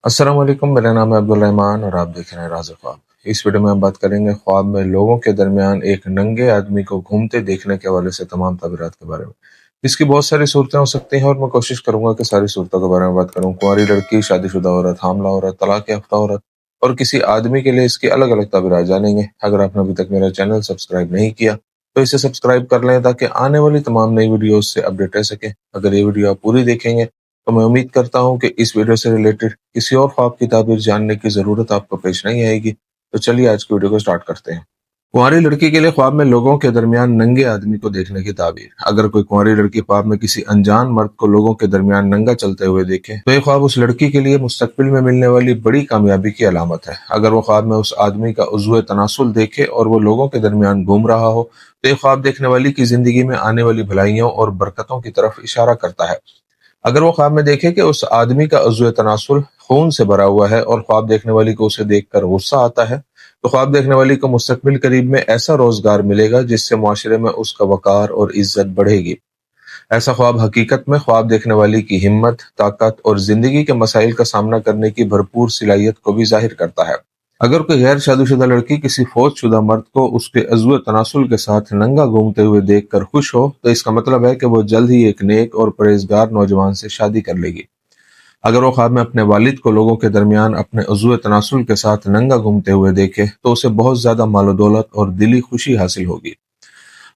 अस्सलाम वालेकुम, मेरा नाम है अब्दुल रहमान और आप देख रहे हैं राज़ ख्वाब। इस वीडियो में हम बात करेंगे ख्वाब में लोगों के दरमियान एक नंगे आदमी को घूमते देखने के हवाले से तमाम तबीरात के बारे में। इसकी बहुत सारी सूरतें हो सकती हैं और मैं कोशिश करूंगा कि सारी सूरतों के बारे में बात करूं। कुंवारी लड़की, शादीशुदा औरत, हामला औरत, तलाक याफ्ता औरत और किसी आदमी के लिए इसकी अलग अलग तबीरात जानेंगे। अगर आपने अभी तक मेरा चैनल सब्सक्राइब नहीं किया तो इसे सब्सक्राइब कर लें ताकि आने वाली तमाम नई वीडियोस से अपडेट रह सके। अगर ये वीडियो आप पूरी देखेंगे तो मैं उम्मीद करता हूं कि इस वीडियो से रिलेटेड किसी और ख्वाब की ताबीर जानने की जरूरत आपको पेश नहीं आएगी। तो चलिए आज की वीडियो को स्टार्ट करते हैं। कुंवारी लड़की के लिए ख्वाब में लोगों के दरमियान नंगे आदमी को देखने की ताबीर। अगर कोई कुंवारी लड़की ख्वाब में किसी अनजान मर्द को लोगों के दरमियान नंगा चलते हुए देखे तो ये ख्वाब उस लड़की के लिए मुस्तकबिल में मिलने वाली बड़ी कामयाबी की अलामत है। अगर वो ख्वाब में उस आदमी का उज़्व तनासुल देखे और वो लोगों के दरमियान घूम रहा हो तो ये ख्वाब देखने वाली की जिंदगी में आने वाली भलाइयों और बरकतों की तरफ इशारा करता है। अगर वो ख्वाब में देखे कि उस आदमी का उज़्व तनासुल खून से भरा हुआ है और ख्वाब देखने वाली को उसे देखकर गुस्सा आता है तो ख्वाब देखने वाली को मुस्तकबिल करीब में ऐसा रोजगार मिलेगा जिससे मुआशरे में उसका वकार और इज्जत बढ़ेगी। ऐसा ख्वाब हकीकत में ख्वाब देखने वाली की हिम्मत, ताकत और जिंदगी के मसाइल का सामना करने की भरपूर सलाहियत को भी जाहिर करता है। अगर कोई गैर शादीशुदा लड़की किसी फौजशुदा मर्द को उसके अज़्व तनासुल के साथ नंगा घूमते हुए देखकर खुश हो तो इसका मतलब है कि वो जल्द ही एक नेक और परहेजगार नौजवान से शादी कर लेगी। अगर वो ख्वाब में अपने वालिद को लोगों के दरमियान अपने उज़्व तनासुल के साथ नंगा घूमते हुए देखे तो उसे बहुत ज्यादा मालो दौलत और दिली खुशी हासिल होगी।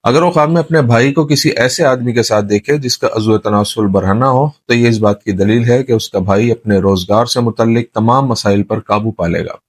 अगर वो ख्वाब में अपने भाई को किसी ऐसे आदमी के साथ देखे जिसका अज़्व तनासुल बरहना हो तो ये इस बात की दलील है कि उसका भाई अपने रोजगार से मुतल्लिक तमाम मसाइल पर काबू पा लेगा।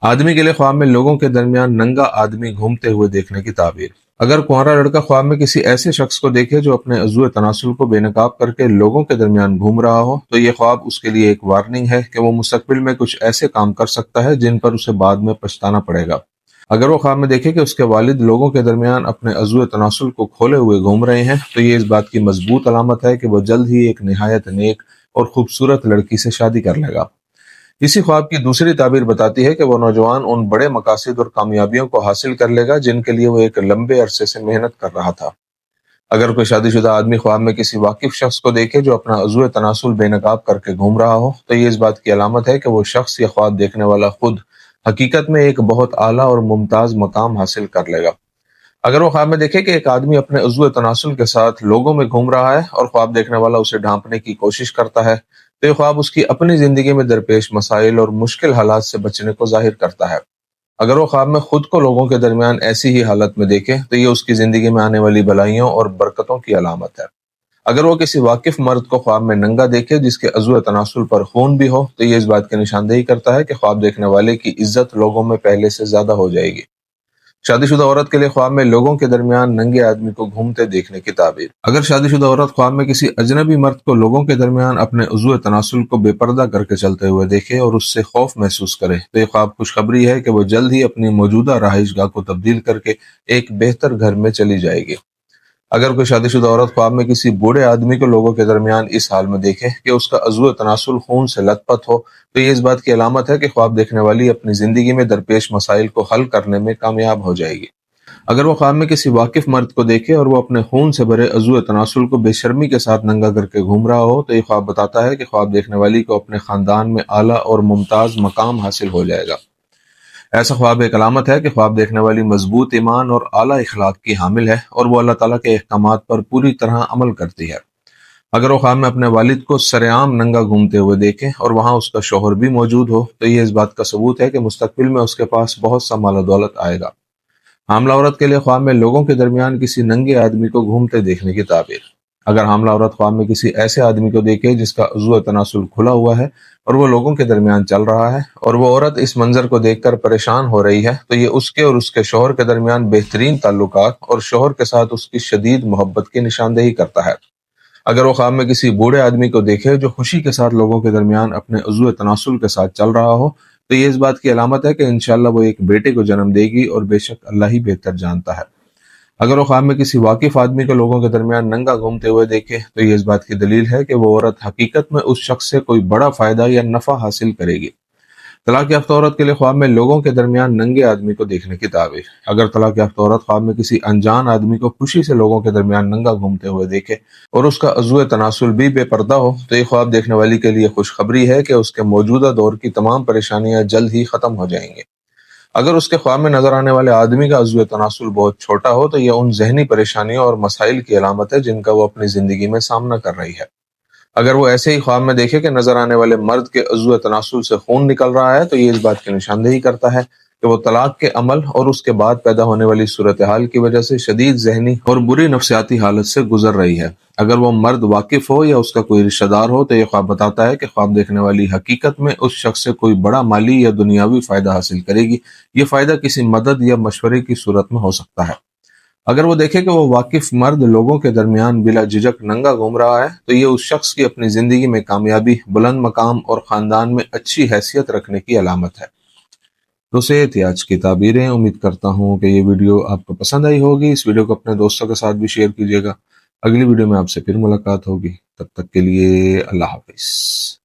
आदमी के लिए ख्वाब में लोगों के दरमियान नंगा आदमी घूमते हुए देखने की ताबीर। अगर कुंवारा लड़का ख्वाब में किसी ऐसे शख्स को देखे जो अपने अज़्व तनासुल को बेनकाब करके लोगों के दरमियान घूम रहा हो तो ये ख्वाब उसके लिए एक वार्निंग है कि वो मुस्तकबिल में कुछ ऐसे काम कर सकता है जिन पर उसे बाद में पछताना पड़ेगा। अगर वो ख्वाब में देखे कि उसके वालिद लोगों के दरमियान अपने अज़्व तनासुल को खोले हुए घूम रहे हैं तो ये इस बात की मजबूत अलामत है कि वो जल्द ही एक निहायत नेक और खूबसूरत लड़की से शादी कर लेगा। इसी ख्वाब की दूसरी ताबीर बताती है कि वो नौजवान उन बड़े मकासद और कामयाबियों को हासिल कर लेगा जिनके लिए वो एक लंबे अरसे से मेहनत कर रहा था। अगर कोई शादीशुदा आदमी ख्वाब में किसी वाकिफ शख्स को देखे जो अपना अज़्व तनासुल बेनकाब करके घूम रहा हो तो ये इस बात की अलामत है कि वो शख्स या ख्वाब देखने वाला खुद हकीकत में एक बहुत आला और मुमताज मकाम हासिल कर लेगा। अगर वो ख्वाब में देखे कि एक आदमी अपने उज़्व तनासुल के साथ लोगों में घूम रहा है और ख्वाब देखने वाला उसे ढांपने की कोशिश करता है तो ये ख्वाब उसकी अपनी जिंदगी में दरपेश मसाइल और मुश्किल हालात से बचने को जाहिर करता है। अगर वो ख्वाब में खुद को लोगों के दरमियान ऐसी ही हालत में देखे तो ये उसकी जिंदगी में आने वाली भलाइयों और बरकतों की अलामत है। अगर वो किसी वाकिफ मर्द को ख्वाब में नंगा देखे जिसके अज़्व तनासुल पर खून भी हो तो ये इस बात की निशानदेही करता है कि ख्वाब देखने वाले की इज्जत लोगों में पहले से ज्यादा हो जाएगी। शादीशुदा औरत के लिए ख्वाब में लोगों के दरमियान नंगे आदमी को घूमते देखने की ताबीर। अगर शादीशुदा औरत ख्वाब में किसी अजनबी मर्द को लोगों के दरमियान अपने उज़्व तनासुल को बेपर्दा करके चलते हुए देखे और उससे खौफ महसूस करे तो ये ख्वाब खुशखबरी है कि वो जल्द ही अपनी मौजूदा रहाइशगाह को तब्दील करके एक बेहतर घर में चली जाएगी। अगर कोई शादीशुदा औरत ख्वाब में किसी बूढ़े आदमी को लोगों के दरमियान इस हाल में देखे कि उसका अज़्व तनासुल खून से लथपथ हो तो ये इस बात की अलामत है कि ख्वाब देखने वाली अपनी जिंदगी में दरपेश मसाइल को हल करने में कामयाब हो जाएगी। अगर वो ख्वाब में किसी वाकिफ मर्द को देखे और वो अपने खून से भरे अज़्व तनासुल को बेशर्मी के साथ नंगा करके घूम रहा हो तो ये ख्वाब बताता है कि ख्वाब देखने वाली को अपने खानदान में आला और मुमताज मकाम हासिल हो जाएगा। ऐसा ख्वाब एक अलामत है कि ख्वाब देखने वाली मजबूत ईमान और आला इखलाक की हामिल है और वो अल्लाह ताला के अहकामात पर पूरी तरह अमल करती है। अगर वो ख्वाब में अपने वालिद को सरेआम नंगा घूमते हुए देखे और वहां उसका शौहर भी मौजूद हो तो ये इस बात का सबूत है कि मुस्तकबिल में उसके पास बहुत सा माल दौलत आएगा। हामला औरत के लिए ख्वाब में लोगों के दरमियान किसी नंगे आदमी को घूमते देखने की ताबीर। अगर हामला औरत ख्वाब में किसी ऐसे आदमी को देखे जिसका उज़्व तनासुल खुला हुआ है और वो लोगों के दरमियान चल रहा है और वो औरत इस मंजर को देखकर परेशान हो रही है तो ये उसके और उसके शौहर के दरमियान बेहतरीन ताल्लुकात और शौहर के साथ उसकी शदीद मोहब्बत की निशानदेही करता है। अगर वो ख्वाब में किसी बूढ़े आदमी को देखे जो खुशी के साथ लोगों के दरमियान अपने उज़्व तनासुल के साथ चल रहा हो तो ये इस बात की अलामत है कि इंशाअल्लाह वो एक बेटे को जन्म देगी और बेशक अल्लाह ही बेहतर जानता है। अगर वो ख्वाब में किसी वाकिफ आदमी को लोगों के दरमियान नंगा घूमते हुए देखे तो ये इस बात की दलील है कि वो औरत हकीकत में उस शख्स से कोई बड़ा फायदा या नफा हासिल करेगी। طلاق یافتہ عورت کے لیے خواب میں لوگوں کے درمیان ننگے آدمی کو دیکھنے کی تعبیر۔ اگر طلاق یافتہ عورت خواب میں کسی انجان آدمی کو خوشی سے لوگوں کے درمیان ننگا گھومتے ہوئے دیکھے اور اس کا عضو تناسل بھی بے پردہ ہو تو یہ خواب دیکھنے والی کے لیے خوشخبری ہے کہ اس کے موجودہ دور کی تمام پریشانیاں جلد ہی ختم ہو جائیں گی۔ اگر اس کے خواب میں نظر آنے والے آدمی کا عضو تناسل بہت چھوٹا ہو تو یہ ان ذہنی پریشانیوں اور مسائل کی علامت ہے جن کا وہ اپنی زندگی میں سامنا کر رہی ہے۔ اگر وہ ایسے ہی خواب میں دیکھے کہ نظر آنے والے مرد کے عضو تناسل سے خون نکل رہا ہے تو یہ اس بات کی نشاندہی کرتا ہے کہ وہ طلاق کے عمل اور اس کے بعد پیدا ہونے والی صورتحال کی وجہ سے شدید ذہنی اور بری نفسیاتی حالت سے گزر رہی ہے۔ اگر وہ مرد واقف ہو یا اس کا کوئی رشتہ دار ہو تو یہ خواب بتاتا ہے کہ خواب دیکھنے والی حقیقت میں اس شخص سے کوئی بڑا مالی یا دنیاوی فائدہ حاصل کرے گی۔ یہ فائدہ کسی مدد یا مشورے کی صورت میں ہو سکتا ہے۔ اگر وہ دیکھے کہ وہ واقف مرد لوگوں کے درمیان بلا جھجک ننگا گھوم رہا ہے تو یہ اس شخص کی اپنی زندگی میں کامیابی، بلند مقام اور خاندان میں اچھی حیثیت رکھنے کی علامت ہے۔ تو سے تھی آج کی تعبیریں۔ امید کرتا ہوں کہ یہ ویڈیو آپ کو پسند آئی ہوگی۔ اس ویڈیو کو اپنے دوستوں کے ساتھ بھی شیئر کیجیے گا۔ اگلی ویڈیو میں آپ سے پھر ملاقات ہوگی، تب تک کے لیے اللہ حافظ۔